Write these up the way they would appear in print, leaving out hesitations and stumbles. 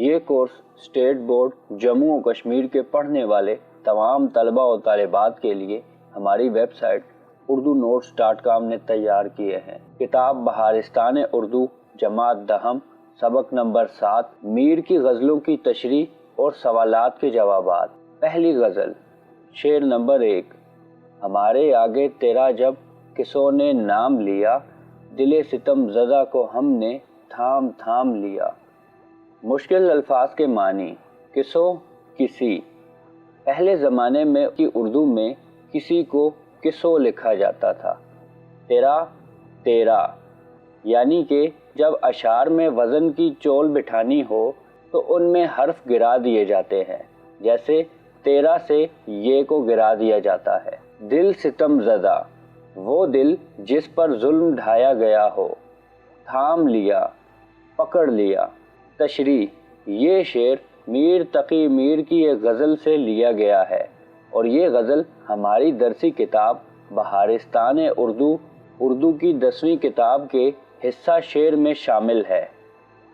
یہ course state board Jammu و کشمیر کے پڑھنے والے تمام طلبہ و طالبات کے لیے ہماری ویب سائٹ urdunotes.com نے تیار کیے ہیں۔ کتاب بہارستان اردو جماعت دہم سبق نمبر 7 میر کی غزلوں کی تشریح اور سوالات کے جوابات۔ پہلی غزل، شعر نمبر 1۔ ہمارے آگے تیرا جب کسوں نے نام لیا، دل ستم زدہ کو ہم نے تھام تھام لیا۔ مشکل الفاظ کے معنی۔ کسوں، کسی۔ پہلے زمانے میں کی اردو میں کسی کو کسو لکھا جاتا تھا۔ تیرا، تیرا، یعنی کہ جب اشعار میں وزن کی چول بٹھانی ہو تو ان میں حرف گرا دیے جاتے ہیں، جیسے تیرا سے یہ کو گرا دیا جاتا ہے۔ دل ستم زدہ، وہ دل جس پر ظلم ڈھایا گیا ہو۔ تھام لیا، پکڑ لیا۔ تشریح، یہ شعر میر تقی میر کی ایک غزل سے لیا گیا ہے اور یہ غزل ہماری درسی کتاب بہارستان اردو کی 10ویں کتاب کے حصہ شعر میں شامل ہے۔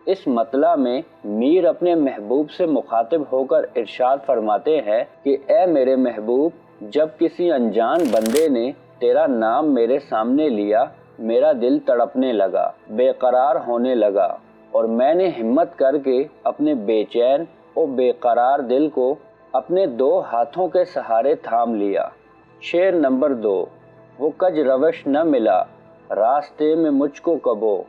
اس مطلع میں میر اپنے محبوب سے مخاطب ہو کر ارشاد فرماتے ہیں کہ اے میرے محبوب، جب کسی انجان بندے نے تیرا نام میرے سامنے لیا، میرا دل تڑپنے لگا، بے قرار ہونے لگا، اور میں نے ہمت کر کے اپنے بے چین اور بے قرار دل کو اپنے 2 ہاتھوں کے سہارے تھام لیا۔ شعر نمبر 2۔ وہ کج روش نہ ملا راستے میں مجھ کو کبو،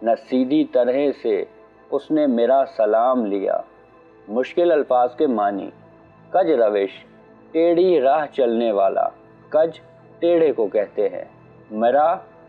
نہ سیدھی طرح سے اس نے میرا سلام لیا۔ مشکل الفاظ کے معنی۔ کج روش، ٹیڑھی راہ چلنے والا۔ کج ٹیڑھے کو کہتے ہیں۔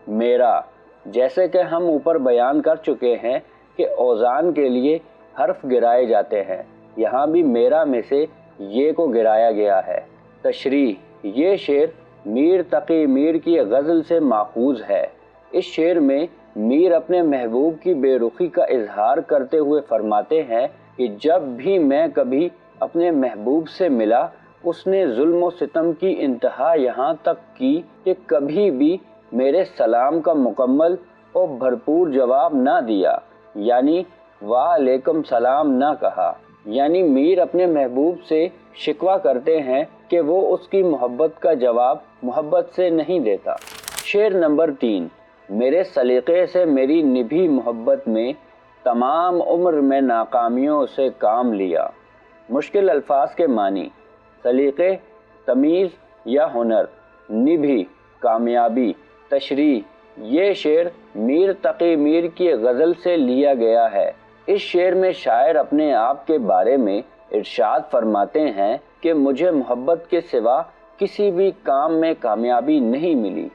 میرا، جیسے کہ ہم اوپر بیان کر چکے ہیں کہ اوزان کے لیے حرف گرائے جاتے ہیں، یہاں بھی میرا میں سے یہ کو گرایا گیا ہے۔ تشریح، یہ شعر میر تقی میر کی غزل سے ماخوذ ہے۔ اس شعر میں میر اپنے محبوب کی بے رخی کا اظہار کرتے ہوئے فرماتے ہیں کہ جب بھی میں کبھی اپنے محبوب سے ملا، اس نے ظلم و ستم کی انتہا یہاں تک کی کہ کبھی بھی میرے سلام کا مکمل اور بھرپور جواب نہ دیا، یعنی وعلیکم سلام نہ کہا۔ یعنی میر اپنے محبوب سے شکوہ کرتے ہیں کہ وہ اس کی محبت کا جواب محبت سے نہیں دیتا۔ شعر نمبر 3۔ میرے سلیقے سے میری نبھی محبت میں تمام عمر میں ناکامیوں سے کام لیا۔ مشکل الفاظ کے معنی۔ سلیقے، تمیز یا ہنر۔ نبھی، کامیابی۔ تشریح، یہ شعر میر تقی میر کی غزل سے لیا گیا ہے۔ اس شعر میں شاعر اپنے آپ کے بارے میں ارشاد فرماتے ہیں کہ مجھے محبت کے سوا کسی بھی کام میں کامیابی نہیں ملی،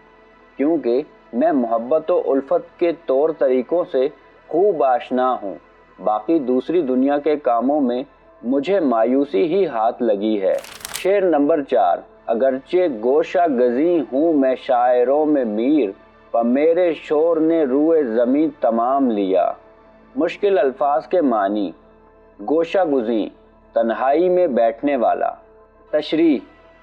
کیونکہ میں محبت و الفت کے طور طریقوں سے خوب آشنا ہوں، باقی دوسری دنیا کے کاموں میں مجھے مایوسی ہی ہاتھ لگی ہے۔ شعر نمبر 4۔ اگرچہ گوشہ گزیں ہوں میں شاعروں میں میر، پر میرے شور نے روئے زمیں تمام لیا۔ مشکل الفاظ کے معنی۔ گوشہ گزیں، تنہائی میں بیٹھنے والا۔ تشریح،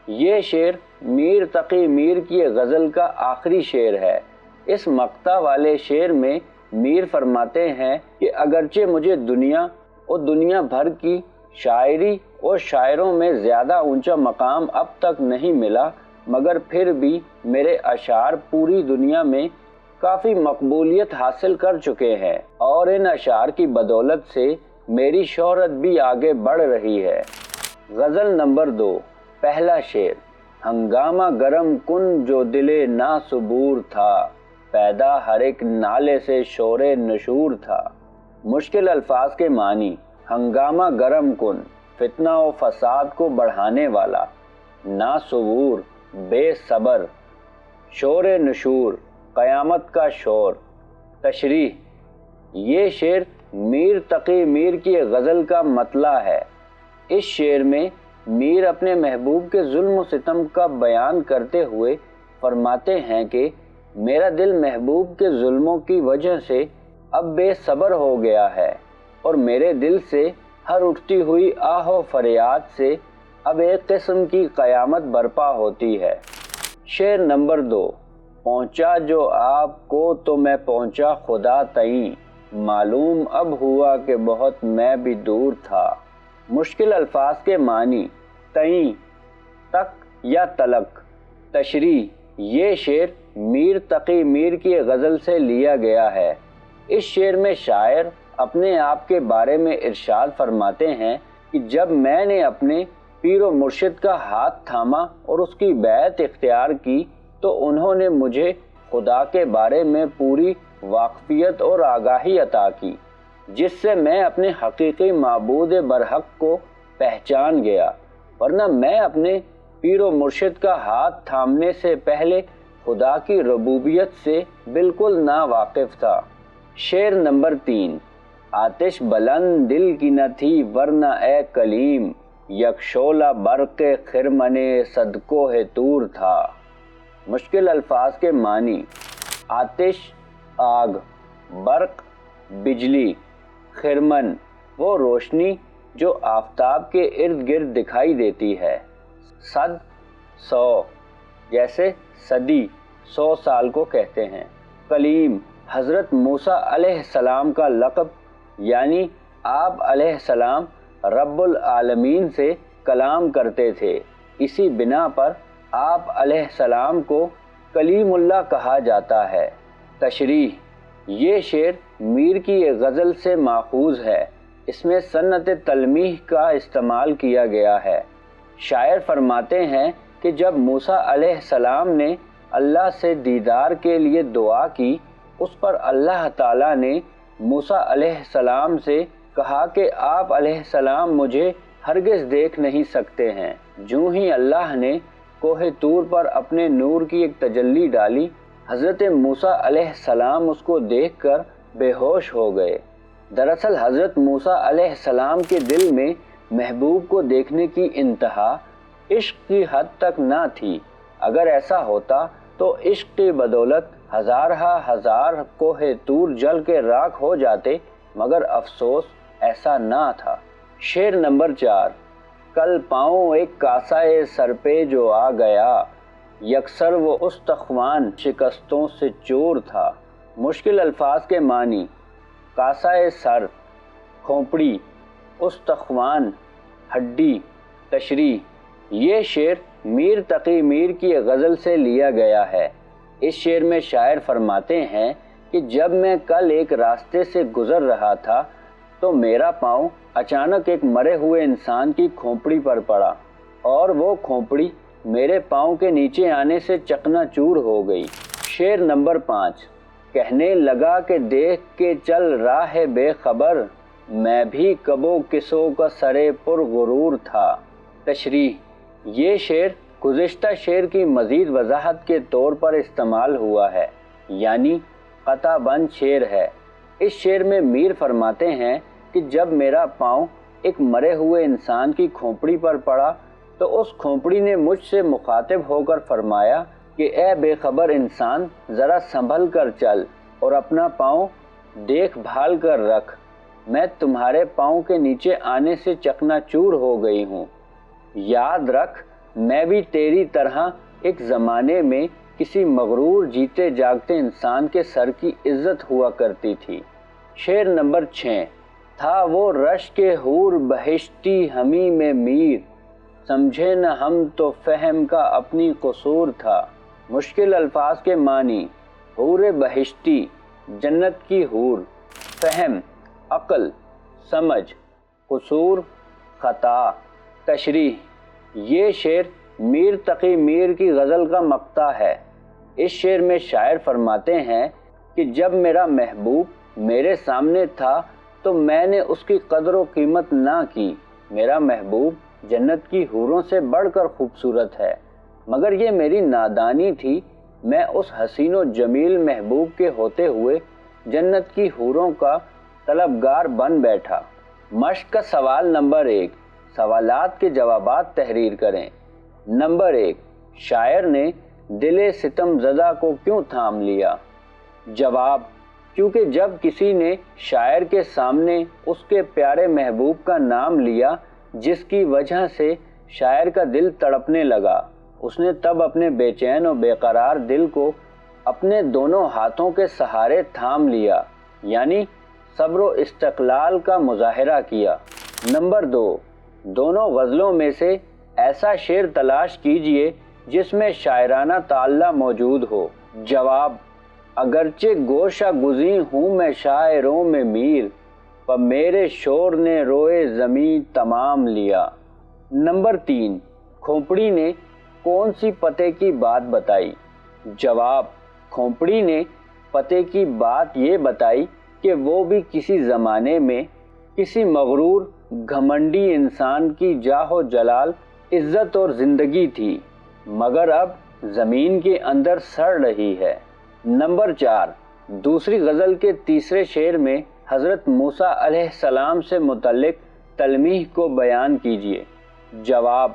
یہ شعر میر تقی میر کی غزل کا آخری شعر ہے۔ اس مقطع والے شعر میں میر فرماتے ہیں کہ اگرچہ مجھے دنیا اور دنیا بھر کی شاعری اور شاعروں میں زیادہ اونچا مقام اب تک نہیں ملا، مگر پھر بھی میرے اشعار پوری دنیا میں کافی مقبولیت حاصل کر چکے ہیں، اور ان اشعار کی بدولت سے میری شہرت بھی آگے بڑھ رہی ہے۔ غزل نمبر 2۔ پہلا شعر۔ ہنگامہ گرم کن جو دلے نا صبور تھا، پیدا ہر ایک نالے سے شور نشور تھا۔ مشکل الفاظ کے معنی۔ ہنگامہ گرم کن، فتنہ و فساد کو بڑھانے والا۔ نا صبور، بے صبر۔ شور نشور، قیامت کا شور۔ تشریح، یہ شعر میر تقی میر کی غزل کا مطلع ہے۔ اس شعر میں میر اپنے محبوب کے ظلم و ستم کا بیان کرتے ہوئے فرماتے ہیں کہ میرا دل محبوب کے ظلموں کی وجہ سے اب بے صبر ہو گیا ہے، اور میرے دل سے ہر اٹھتی ہوئی آہ و فریاد سے اب ایک قسم کی قیامت برپا ہوتی ہے۔ شعر نمبر 2۔ پہنچا جو آپ کو تو میں پہنچا خدا تئیں، معلوم اب ہوا کہ بہت میں بھی دور تھا۔ مشکل الفاظ کے معنی: تئیں، تک یا تلک۔ تشریح: یہ شعر میر تقی میر کی غزل سے لیا گیا ہے۔ اس شعر میں شاعر اپنے آپ کے بارے میں ارشاد فرماتے ہیں کہ جب میں نے اپنے پیر و مرشد کا ہاتھ تھاما اور اس کی بیعت اختیار کی تو انہوں نے مجھے خدا کے بارے میں پوری واقفیت اور آگاہی عطا کی، جس سے میں اپنے حقیقی معبود برحق کو پہچان گیا، ورنہ میں اپنے پیر و مرشد کا ہاتھ تھامنے سے پہلے خدا کی ربوبیت سے بالکل ناواقف تھا۔ شعر نمبر 3۔ آتش بلند دل کی نہ تھی ورنہ اے کلیم، یک شعلہ برق خرمن صدقو ہے طور تھا۔ مشکل الفاظ کے معنی: آتش آگ، برق بجلی، خرمن وہ روشنی جو آفتاب کے ارد گرد دکھائی دیتی ہے، صد 100 جیسے صدی 100 سال کو کہتے ہیں، کلیم حضرت موسیٰ علیہ السلام کا لقب، یعنی آپ علیہ السلام رب العالمین سے کلام کرتے تھے، اسی بنا پر آپ علیہ السلام کو کلیم اللہ کہا جاتا ہے۔ تشریح: یہ شعر میر کی ایک غزل سے ماخوذ ہے، اس میں صنعت تلمیح کا استعمال کیا گیا ہے۔ شاعر فرماتے ہیں کہ جب موسیٰ علیہ السلام نے اللہ سے دیدار کے لیے دعا کی، اس پر اللہ تعالیٰ نے موسیٰ علیہ السلام سے کہا کہ آپ علیہ السلام مجھے ہرگز دیکھ نہیں سکتے ہیں۔ جوں ہی اللہ نے کوہ طور پر اپنے نور کی ایک تجلی ڈالی، حضرت موسیٰ علیہ السلام اس کو دیکھ کر بے ہوش ہو گئے۔ دراصل حضرت موسیٰ علیہ السلام کے دل میں محبوب کو دیکھنے کی انتہا عشق کی حد تک نہ تھی، اگر ایسا ہوتا تو عشق کی بدولت ہزار کوہ طور جل کے راکھ ہو جاتے، مگر افسوس ایسا نہ تھا۔ شعر نمبر 4۔ کل پاؤں ایک کاسہ سر پہ جو آ گیا، یکسر وہ استخوان شکستوں سے چور تھا۔ مشکل الفاظ کے معنی: کاسہ سر کھوپڑی، استخوان ہڈی۔ تشریح: یہ شعر میر تقی میر کی غزل سے لیا گیا ہے۔ اس شعر میں شاعر فرماتے ہیں کہ جب میں کل ایک راستے سے گزر رہا تھا تو میرا پاؤں اچانک ایک مرے ہوئے انسان کی کھوپڑی پر پڑا اور وہ کھوپڑی میرے پاؤں کے نیچے آنے سے چکنا چور ہو گئی۔ شعر نمبر 5۔ کہنے لگا کہ دیکھ کے چل راہ بے خبر، میں بھی کبو کسو کا سرے پر غرور تھا۔ تشریح: یہ شعر گزشتہ شعر کی مزید وضاحت کے طور پر استعمال ہوا ہے، یعنی قطع بند شعر ہے۔ اس شعر میں میر فرماتے ہیں کہ جب میرا پاؤں ایک مرے ہوئے انسان کی کھوپڑی پر پڑا تو اس کھوپڑی نے مجھ سے مخاطب ہو کر فرمایا کہ اے بے خبر انسان، ذرا سنبھل کر چل اور اپنا پاؤں دیکھ بھال کر رکھ، میں تمہارے پاؤں کے نیچے آنے سے چکنا چور ہو گئی ہوں۔ یاد رکھ، میں بھی تیری طرح ایک زمانے میں کسی مغرور جیتے جاگتے انسان کے سر کی عزت ہوا کرتی تھی۔ شعر نمبر 6۔ تھا وہ رشک حور بہشتی ہمی میں میر، سمجھے نہ ہم تو فہم کا اپنی قصور تھا۔ مشکل الفاظ کے معنی: حور بہشتی جنت کی حور، فہم عقل سمجھ، قصور خطا۔ تشریح: یہ شعر میر تقی میر کی غزل کا مقطع ہے۔ اس شعر میں شاعر فرماتے ہیں کہ جب میرا محبوب میرے سامنے تھا تو میں نے اس کی قدر و قیمت نہ کی۔ میرا محبوب جنت کی حوروں سے بڑھ کر خوبصورت ہے، مگر یہ میری نادانی تھی، میں اس حسین و جمیل محبوب کے ہوتے ہوئے جنت کی حوروں کا طلبگار بن بیٹھا۔ مشق کا سوال نمبر 1۔ سوالات کے جوابات تحریر کریں۔ نمبر 1، شاعر نے دل ستم زدہ کو کیوں تھام لیا؟ جواب: کیونکہ جب کسی نے شاعر کے سامنے اس کے پیارے محبوب کا نام لیا جس کی وجہ سے شاعر کا دل تڑپنے لگا، اس نے تب اپنے بے چین و بے قرار دل کو اپنے دونوں ہاتھوں کے سہارے تھام لیا، یعنی صبر و استقلال کا مظاہرہ کیا۔ نمبر 2، دونوں غزلوں میں سے ایسا شعر تلاش کیجئے جس میں شاعرانہ تعلیٰ موجود ہو۔ جواب: اگرچہ گوشہ گزیں ہوں میں شاعروں میں میر، پر میرے شور نے روئے زمیں تمام لیا۔ نمبر 3، کھوپڑی نے کون سی پتے کی بات بتائی؟ جواب: کھوپڑی نے پتے کی بات یہ بتائی کہ وہ بھی کسی زمانے میں کسی مغرور گھمنڈی انسان کی جاہ و جلال، عزت اور زندگی تھی، مگر اب زمین کے اندر سڑ رہی ہے۔ نمبر 4، دوسری غزل کے تیسرے شعر میں حضرت موسیٰ علیہ السلام سے متعلق تلمیح کو بیان کیجیے۔ جواب: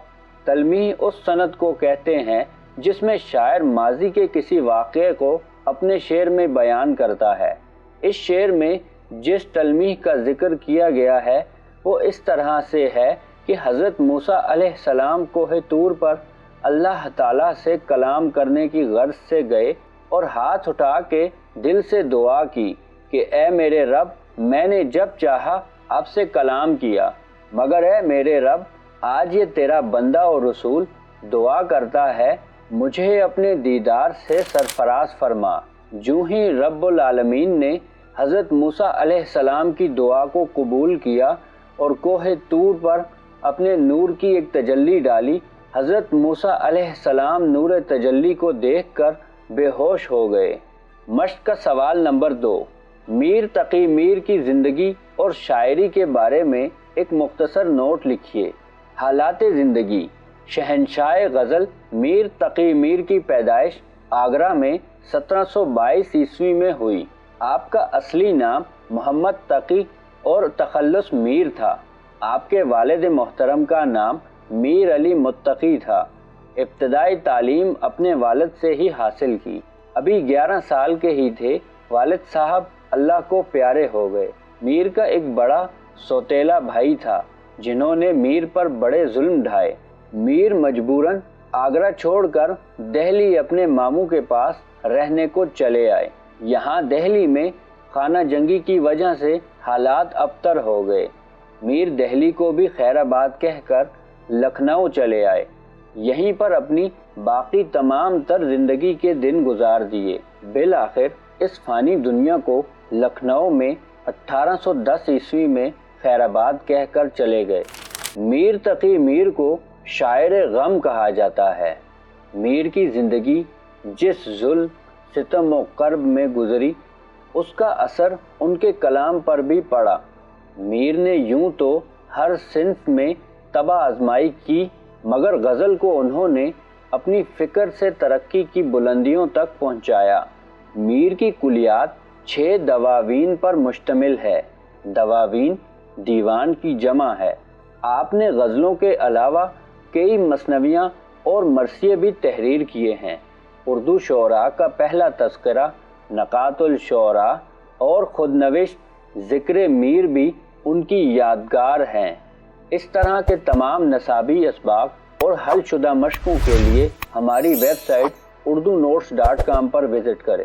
تلمیح اس صنعت کو کہتے ہیں جس میں شاعر ماضی کے کسی واقعے کو اپنے شعر میں بیان کرتا ہے۔ اس شعر میں جس تلمیح کا ذکر کیا گیا ہے وہ اس طرح سے ہے کہ حضرت موسیٰ علیہ السلام کوہ طور پر اللہ تعالیٰ سے کلام کرنے کی غرض سے گئے اور ہاتھ اٹھا کے دل سے دعا کی کہ اے میرے رب، میں نے جب چاہا آپ سے کلام کیا، مگر اے میرے رب، آج یہ تیرا بندہ اور رسول دعا کرتا ہے مجھے اپنے دیدار سے سرفراز فرما۔ جو ہی رب العالمین نے حضرت موسیٰ علیہ السلام کی دعا کو قبول کیا اور کوہ طور پر اپنے نور کی ایک تجلی ڈالی، حضرت موسیٰ علیہ السلام نور تجلی کو دیکھ کر بے ہوش ہو گئے۔ مشق کا سوال نمبر 2، میر تقی میر کی زندگی اور شاعری کے بارے میں ایک مختصر نوٹ لکھیے۔ حالات زندگی: شہنشاہ غزل میر تقی میر کی پیدائش آگرہ میں 1722 عیسوی میں ہوئی۔ آپ کا اصلی نام محمد تقی اور تخلص میر تھا۔ آپ کے والد محترم کا نام میر علی متقی تھا۔ ابتدائی تعلیم اپنے والد سے ہی حاصل کی۔ ابھی 11 سال کے ہی تھے، والد صاحب اللہ کو پیارے ہو گئے۔ میر کا ایک بڑا سوتیلا بھائی تھا جنہوں نے میر پر بڑے ظلم ڈھائے۔ میر مجبوراً آگرہ چھوڑ کر دہلی اپنے ماموں کے پاس رہنے کو چلے آئے۔ یہاں دہلی میں خانہ جنگی کی وجہ سے حالات ابتر ہو گئے۔ میر دہلی کو بھی خیر آباد کہہ کر لکھنؤ چلے آئے۔ یہیں پر اپنی باقی تمام تر زندگی کے دن گزار دیے۔ بالآخر اس فانی دنیا کو لکھنؤ میں 1810 عیسوی میں خیر آباد کہہ کر چلے گئے۔ میر تقی میر کو شاعر غم کہا جاتا ہے۔ میر کی زندگی جس ظلم، ستم و کرب میں گزری، اس کا اثر ان کے کلام پر بھی پڑا۔ میر نے یوں تو ہر صنف میں تباہ آزمائی کی، مگر غزل کو انہوں نے اپنی فکر سے ترقی کی بلندیوں تک پہنچایا۔ میر کی کلیات 6 دواوین پر مشتمل ہے۔ دواوین دیوان کی جمع ہے۔ آپ نے غزلوں کے علاوہ کئی مثنویاں اور مرثیے بھی تحریر کیے ہیں۔ اردو شعراء کا پہلا تذکرہ نقات الشعراء اور خود نوشت ذکر میر بھی ان کی یادگار ہیں۔ اس طرح کے تمام نصابی اسباق اور حل شدہ مشقوں کے لیے ہماری ویب سائٹ urdunotes.com پر وزٹ کریں۔